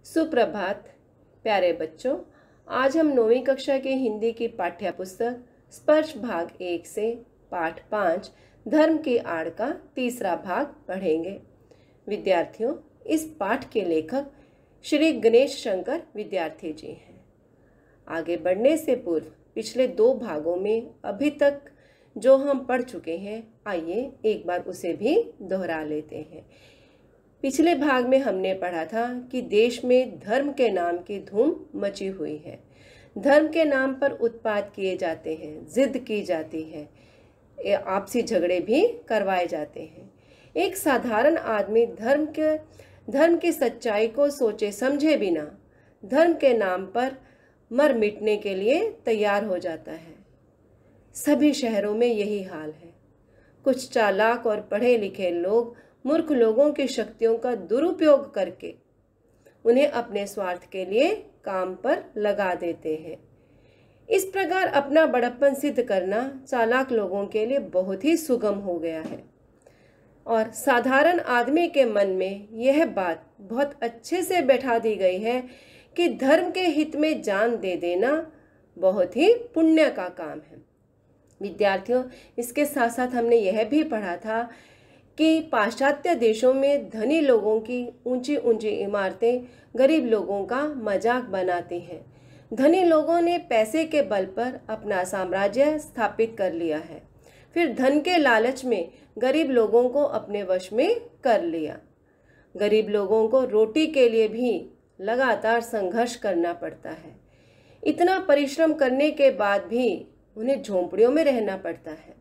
सुप्रभात प्यारे बच्चों। आज हम 9वीं कक्षा के हिंदी की पाठ्य पुस्तक स्पर्श भाग 1 से पाठ 5 धर्म की आड़ का तीसरा भाग पढ़ेंगे। विद्यार्थियों, इस पाठ के लेखक श्री गणेश शंकर विद्यार्थी जी हैं। आगे बढ़ने से पूर्व पिछले 2 भागों में अभी तक जो हम पढ़ चुके हैं, आइए एक बार उसे भी दोहरा लेते हैं। पिछले भाग में हमने पढ़ा था कि देश में धर्म के नाम की धूम मची हुई है। धर्म के नाम पर उत्पात किए जाते हैं, जिद की जाती है, आपसी झगड़े भी करवाए जाते हैं। एक साधारण आदमी धर्म की सच्चाई को सोचे समझे बिना धर्म के नाम पर मर मिटने के लिए तैयार हो जाता है। सभी शहरों में यही हाल है। कुछ चालाक और पढ़े लिखे लोग मूर्ख लोगों की शक्तियों का दुरुपयोग करके उन्हें अपने स्वार्थ के लिए काम पर लगा देते हैं। इस प्रकार अपना बड़प्पन सिद्ध करना चालाक लोगों के लिए बहुत ही सुगम हो गया है और साधारण आदमी के मन में यह बात बहुत अच्छे से बैठा दी गई है कि धर्म के हित में जान दे देना बहुत ही पुण्य का काम है। विद्यार्थियों, इसके साथ साथ हमने यह भी पढ़ा था कि पाश्चात्य देशों में धनी लोगों की ऊंची ऊंची इमारतें गरीब लोगों का मजाक बनाती हैं। धनी लोगों ने पैसे के बल पर अपना साम्राज्य स्थापित कर लिया है, फिर धन के लालच में गरीब लोगों को अपने वश में कर लिया। गरीब लोगों को रोटी के लिए भी लगातार संघर्ष करना पड़ता है। इतना परिश्रम करने के बाद भी उन्हें झोंपड़ियों में रहना पड़ता है।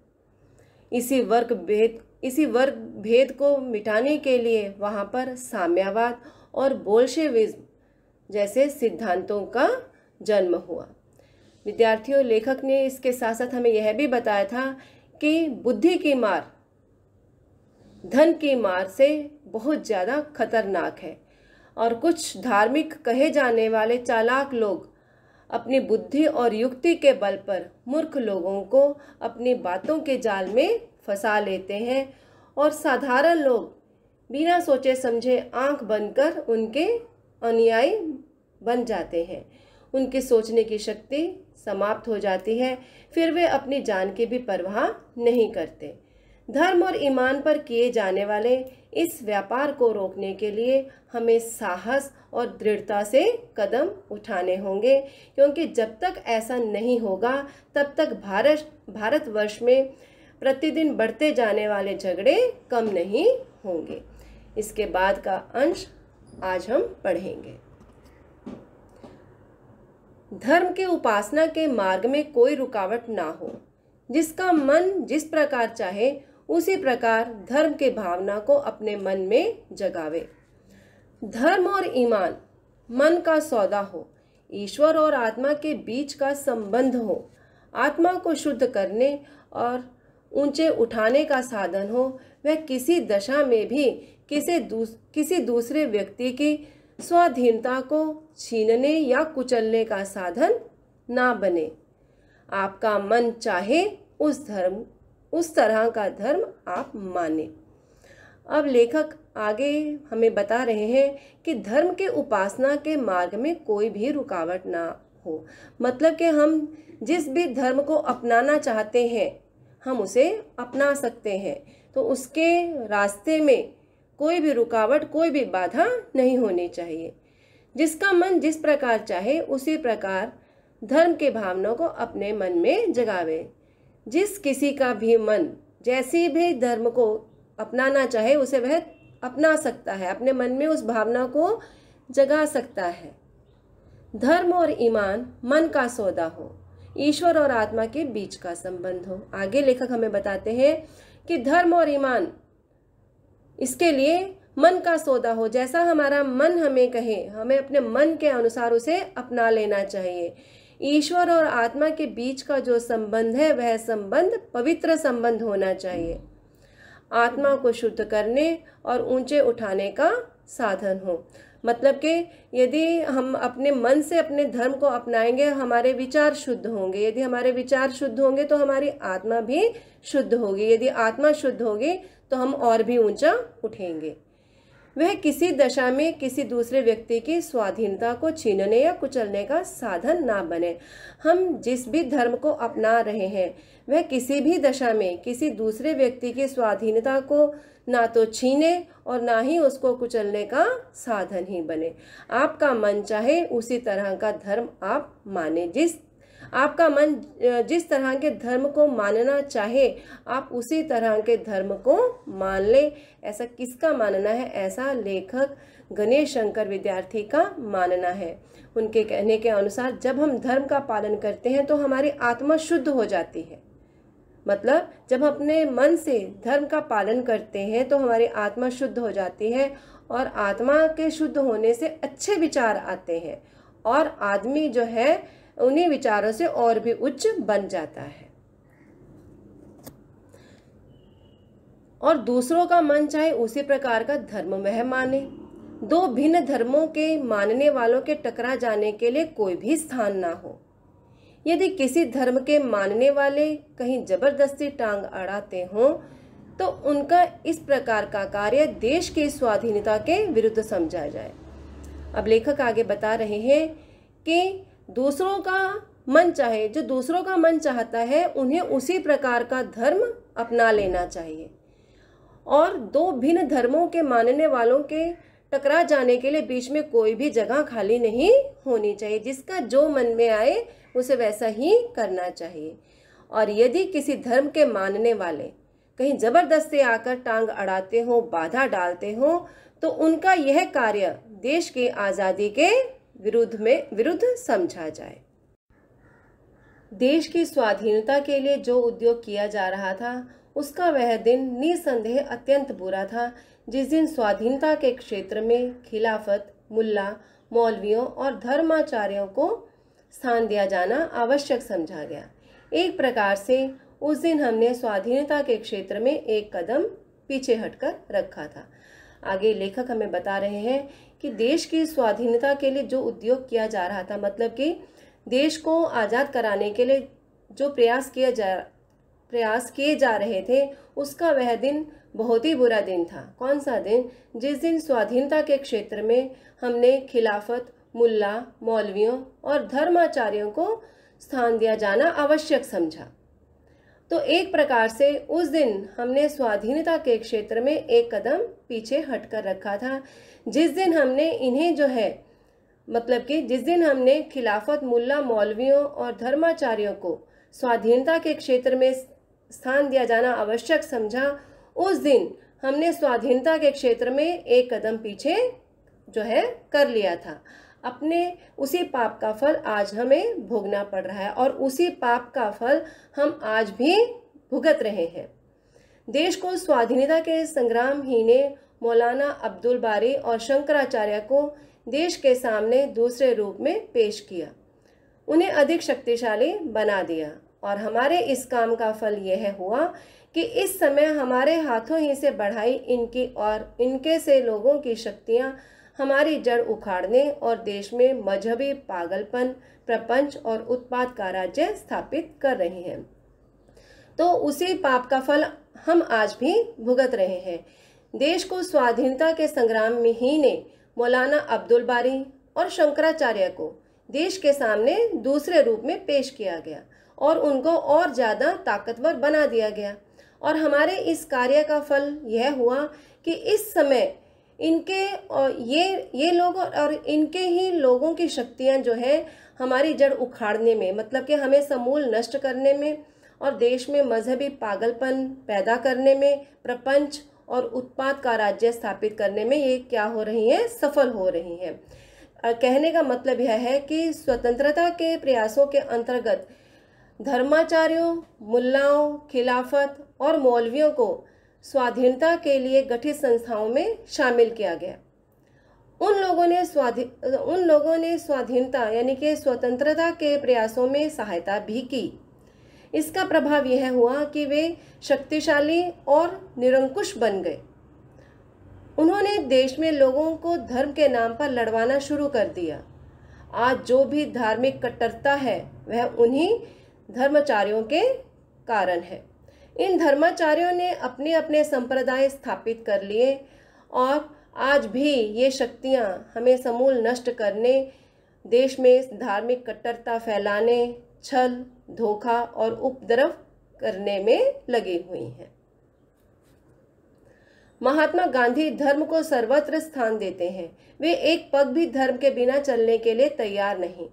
इसी वर्ग भेद को मिटाने के लिए वहाँ पर साम्यवाद और बोल्शेविज्म जैसे सिद्धांतों का जन्म हुआ। विद्यार्थियों, लेखक ने इसके साथ साथ हमें यह भी बताया था कि बुद्धि की मार धन की मार से बहुत ज़्यादा खतरनाक है और कुछ धार्मिक कहे जाने वाले चालाक लोग अपनी बुद्धि और युक्ति के बल पर मूर्ख लोगों को अपनी बातों के जाल में फंसा लेते हैं और साधारण लोग बिना सोचे समझे आंख बंद कर उनके अनुयायी बन जाते हैं। उनकी सोचने की शक्ति समाप्त हो जाती है, फिर वे अपनी जान की भी परवाह नहीं करते। धर्म और ईमान पर किए जाने वाले इस व्यापार को रोकने के लिए हमें साहस और दृढ़ता से कदम उठाने होंगे, क्योंकि जब तक ऐसा नहीं होगा तब तक भारतवर्ष में प्रतिदिन बढ़ते जाने वाले झगड़े कम नहीं होंगे। इसके बाद का अंश आज हम पढ़ेंगे। धर्म के उपासना के मार्ग में कोई रुकावट ना हो। जिसका मन जिस प्रकार चाहे उसी प्रकार धर्म के भावना को अपने मन में जगावे। धर्म और ईमान मन का सौदा हो, ईश्वर और आत्मा के बीच का संबंध हो, आत्मा को शुद्ध करने और ऊंचे उठाने का साधन हो। वह किसी दशा में भी किसी दूसरे व्यक्ति की स्वाधीनता को छीनने या कुचलने का साधन ना बने। आपका मन चाहे उस तरह का धर्म आप माने। अब लेखक आगे हमें बता रहे हैं कि धर्म के उपासना के मार्ग में कोई भी रुकावट ना हो। मतलब कि हम जिस भी धर्म को अपनाना चाहते हैं हम उसे अपना सकते हैं, तो उसके रास्ते में कोई भी रुकावट, कोई भी बाधा नहीं होनी चाहिए। जिसका मन जिस प्रकार चाहे उसी प्रकार धर्म के भावनाओं को अपने मन में जगावे। जिस किसी का भी मन जैसी भी धर्म को अपनाना चाहे उसे वह अपना सकता है, अपने मन में उस भावना को जगा सकता है। धर्म और ईमान मन का सौदा हो, ईश्वर और आत्मा के बीच का संबंध हो। आगे लेखक हमें बताते हैं कि धर्म और ईमान इसके लिए मन का सौदा हो। जैसा हमारा मन हमें कहे, हमें अपने मन के अनुसार उसे अपना लेना चाहिए। ईश्वर और आत्मा के बीच का जो संबंध है वह संबंध पवित्र संबंध होना चाहिए। आत्मा को शुद्ध करने और ऊंचे उठाने का साधन हो। मतलब कि यदि हम अपने मन से अपने धर्म को अपनाएंगे हमारे विचार शुद्ध होंगे। यदि हमारे विचार शुद्ध होंगे तो हमारी आत्मा भी शुद्ध होगी। यदि आत्मा शुद्ध होगी तो हम और भी ऊंचा उठेंगे। वह किसी दशा में किसी दूसरे व्यक्ति की स्वाधीनता को छीनने या कुचलने का साधन ना बने। हम जिस भी धर्म को अपना रहे हैं वह किसी भी दशा में किसी दूसरे व्यक्ति की स्वाधीनता को ना तो छीने और ना ही उसको कुचलने का साधन ही बने। आपका मन चाहे उसी तरह का धर्म आप माने, आपका मन जिस तरह के धर्म को मानना चाहे आप उसी तरह के धर्म को मान ले। ऐसा किसका मानना है? ऐसा लेखक गणेश शंकर विद्यार्थी का मानना है। उनके कहने के अनुसार जब हम धर्म का पालन करते हैं तो हमारी आत्मा शुद्ध हो जाती है। मतलब जब अपने मन से धर्म का पालन करते हैं तो हमारी आत्मा शुद्ध हो जाती है और आत्मा के शुद्ध होने से अच्छे विचार आते हैं और आदमी जो है उन्हीं विचारों से और भी उच्च बन जाता है। और दूसरों का मन चाहे उसी प्रकार का धर्म वह माने। दो भिन्न धर्मों के मानने वालों के टकरा जाने के लिए कोई भी स्थान ना हो। यदि किसी धर्म के मानने वाले कहीं जबरदस्ती टांग अड़ाते हों तो उनका इस प्रकार का कार्य देश की स्वाधीनता के विरुद्ध समझा जाए। अब लेखक आगे बता रहे हैं कि दूसरों का मन चाहे, जो दूसरों का मन चाहता है उन्हें उसी प्रकार का धर्म अपना लेना चाहिए। और दो भिन्न धर्मों के मानने वालों के टकरा जाने के लिए बीच में कोई भी जगह खाली नहीं होनी चाहिए। जिसका जो मन में आए उसे वैसा ही करना चाहिए। और यदि किसी धर्म के मानने वाले कहीं जबरदस्ती आकर टांग अड़ाते हो, बाधा डालते हो तो उनका यह कार्य देश की आज़ादी के विरुद्ध समझा जाए। देश की स्वाधीनता के लिए जो उद्योग किया जा रहा था उसका वह दिन निसंदेह अत्यंत बुरा था जिस दिन स्वाधीनता के क्षेत्र में खिलाफत, मुल्ला, मौलवियों और धर्माचार्यों को स्थान दिया जाना आवश्यक समझा गया। एक प्रकार से उस दिन हमने स्वाधीनता के क्षेत्र में एक कदम पीछे हटकर रखा था। आगे लेखक हमें बता रहे हैं कि देश की स्वाधीनता के लिए जो उद्योग किया जा रहा था, मतलब कि देश को आज़ाद कराने के लिए जो प्रयास किए जा रहे थे उसका वह दिन बहुत ही बुरा दिन था। कौन सा दिन? जिस दिन स्वाधीनता के क्षेत्र में हमने खिलाफत, मुल्ला, मौलवियों और धर्माचार्यों को स्थान दिया जाना आवश्यक समझा। तो एक प्रकार से उस दिन हमने स्वाधीनता के क्षेत्र में एक कदम पीछे हटकर रखा था। जिस दिन हमने इन्हें जो है, मतलब कि जिस दिन हमने खिलाफत, मुल्ला, मौलवियों और धर्माचार्यों को स्वाधीनता के क्षेत्र में स्थान दिया जाना आवश्यक समझा, उस दिन हमने स्वाधीनता के क्षेत्र में एक कदम पीछे जो है कर लिया था। अपने उसी पाप का फल आज हमें भोगना पड़ रहा है और उसी पाप का फल हम आज भी भुगत रहे हैं। देश को स्वाधीनता के संग्राम ही ने मौलाना अब्दुल बारी और शंकराचार्य को देश के सामने दूसरे रूप में पेश किया, उन्हें अधिक शक्तिशाली बना दिया। और हमारे इस काम का फल यह हुआ कि इस समय हमारे हाथों ही से बढ़ाई इनकी और इनके से लोगों की शक्तियां हमारी जड़ उखाड़ने और देश में मजहबी पागलपन, प्रपंच और उत्पात का राज्य स्थापित कर रही हैं। तो उसी पाप का फल हम आज भी भुगत रहे हैं। देश को स्वाधीनता के संग्राम में ही ने मौलाना अब्दुल बारी और शंकराचार्य को देश के सामने दूसरे रूप में पेश किया गया और उनको और ज़्यादा ताकतवर बना दिया गया। और हमारे इस कार्य का फल यह हुआ कि इस समय इनके और ये लोग और इनके ही लोगों की शक्तियां जो है हमारी जड़ उखाड़ने में, मतलब कि हमें समूल नष्ट करने में और देश में मजहबी पागलपन पैदा करने में, प्रपंच और उत्पात का राज्य स्थापित करने में ये क्या हो रही हैं? सफल हो रही हैं। कहने का मतलब यह है कि स्वतंत्रता के प्रयासों के अंतर्गत धर्माचार्यों, मुल्लाओं, खिलाफत और मौलवियों को स्वाधीनता के लिए गठित संस्थाओं में शामिल किया गया। उन लोगों ने स्वाधीनता यानी कि स्वतंत्रता के प्रयासों में सहायता भी की। इसका प्रभाव यह हुआ कि वे शक्तिशाली और निरंकुश बन गए। उन्होंने देश में लोगों को धर्म के नाम पर लड़वाना शुरू कर दिया। आज जो भी धार्मिक कट्टरता है वह उन्हीं धर्माचार्यों के कारण है। इन धर्माचार्यों ने अपने अपने संप्रदाय स्थापित कर लिए और आज भी ये शक्तियाँ हमें समूल नष्ट करने, देश में धार्मिक कट्टरता फैलाने, छल, धोखा और उपद्रव करने में लगी हुई हैं। महात्मा गांधी धर्म को सर्वत्र स्थान देते हैं। वे एक पग भी धर्म के बिना चलने के लिए तैयार नहीं,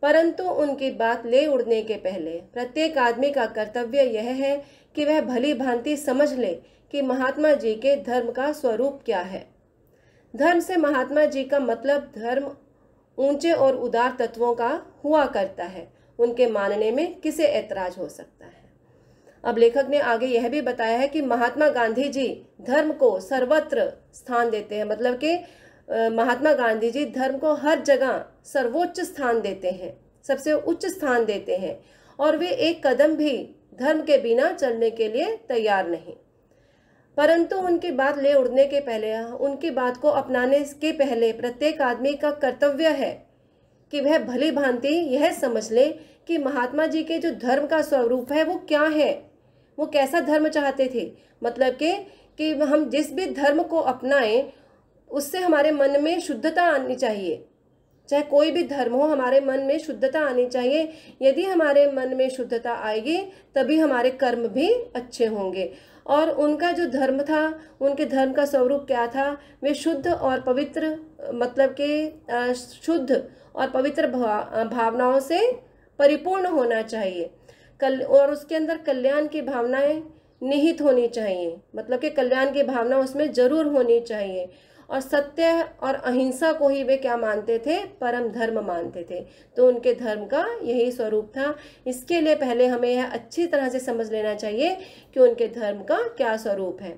परंतु उनकी बात ले उड़ने के पहले प्रत्येक आदमी का कर्तव्य यह है कि वह भली भांति समझ ले कि महात्मा जी के धर्म का स्वरूप क्या है। धर्म से महात्मा जी का मतलब धर्म ऊंचे और उदार तत्वों का हुआ करता है। उनके मानने में किसे ऐतराज हो सकता है। अब लेखक ने आगे यह भी बताया है कि महात्मा गांधी जी धर्म को सर्वत्र स्थान देते हैं, मतलब कि महात्मा गांधी जी धर्म को हर जगह सर्वोच्च स्थान देते हैं, सबसे उच्च स्थान देते हैं, और वे एक कदम भी धर्म के बिना चलने के लिए तैयार नहीं। परंतु उनकी बात ले उड़ने के पहले, उनकी बात को अपनाने के पहले प्रत्येक आदमी का कर्तव्य है कि वह भली भांति यह समझ ले कि महात्मा जी के जो धर्म का स्वरूप है वो क्या है, वो कैसा धर्म चाहते थे। मतलब कि हम जिस भी धर्म को अपनाएं उससे हमारे मन में शुद्धता आनी चाहिए। चाहे कोई भी धर्म हो, हमारे मन में शुद्धता आनी चाहिए। यदि हमारे मन में शुद्धता आएगी तभी हमारे कर्म भी अच्छे होंगे। और उनका जो धर्म था, उनके धर्म का स्वरूप क्या था, वे शुद्ध और पवित्र, मतलब कि शुद्ध और पवित्र भावनाओं से परिपूर्ण होना चाहिए। और उसके अंदर कल्याण की भावनाएं निहित होनी चाहिए, मतलब कि कल्याण की भावना उसमें जरूर होनी चाहिए। और सत्य और अहिंसा को ही वे क्या मानते थे, परम धर्म मानते थे। तो उनके धर्म का यही स्वरूप था। इसके लिए पहले हमें यह अच्छी तरह से समझ लेना चाहिए कि उनके धर्म का क्या स्वरूप है।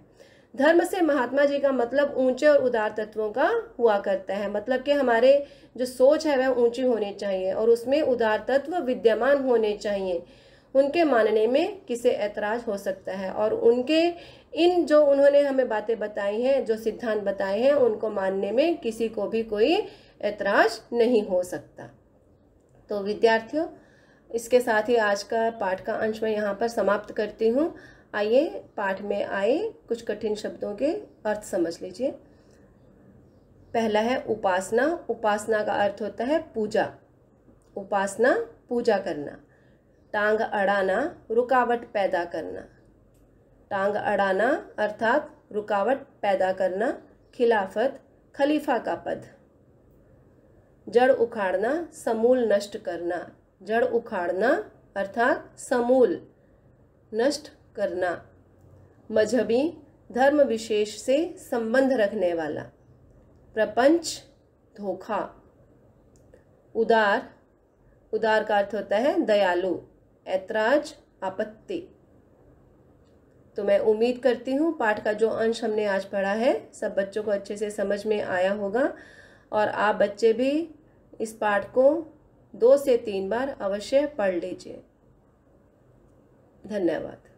धर्म से महात्मा जी का मतलब ऊंचे और उदार तत्वों का हुआ करता है, मतलब कि हमारे जो सोच है वह ऊंची होनी चाहिए और उसमें उदार तत्व विद्यमान होने चाहिए। उनके मानने में किसे ऐतराज हो सकता है, और उनके इन जो उन्होंने हमें बातें बताई हैं, जो सिद्धांत बताए हैं, उनको मानने में किसी को भी कोई ऐतराज नहीं हो सकता। तो विद्यार्थियों, इसके साथ ही आज का पाठ का अंश मैं यहाँ पर समाप्त करती हूँ। आइए पाठ में आए कुछ कठिन शब्दों के अर्थ समझ लीजिए। पहला है उपासना। उपासना का अर्थ होता है पूजा। उपासना पूजा करना। टांग अड़ाना, रुकावट पैदा करना। टांग अड़ाना अर्थात रुकावट पैदा करना। खिलाफत, खलीफा का पद। जड़ उखाड़ना, समूल नष्ट करना। जड़ उखाड़ना अर्थात समूल नष्ट करना। मजहबी, धर्म विशेष से संबंध रखने वाला। प्रपंच, धोखा। उदार, उदार का अर्थ होता है दयालु। ऐतराज, आपत्ति। तो मैं उम्मीद करती हूँ पाठ का जो अंश हमने आज पढ़ा है सब बच्चों को अच्छे से समझ में आया होगा, और आप बच्चे भी इस पाठ को 2 से 3 बार अवश्य पढ़ लीजिए। धन्यवाद।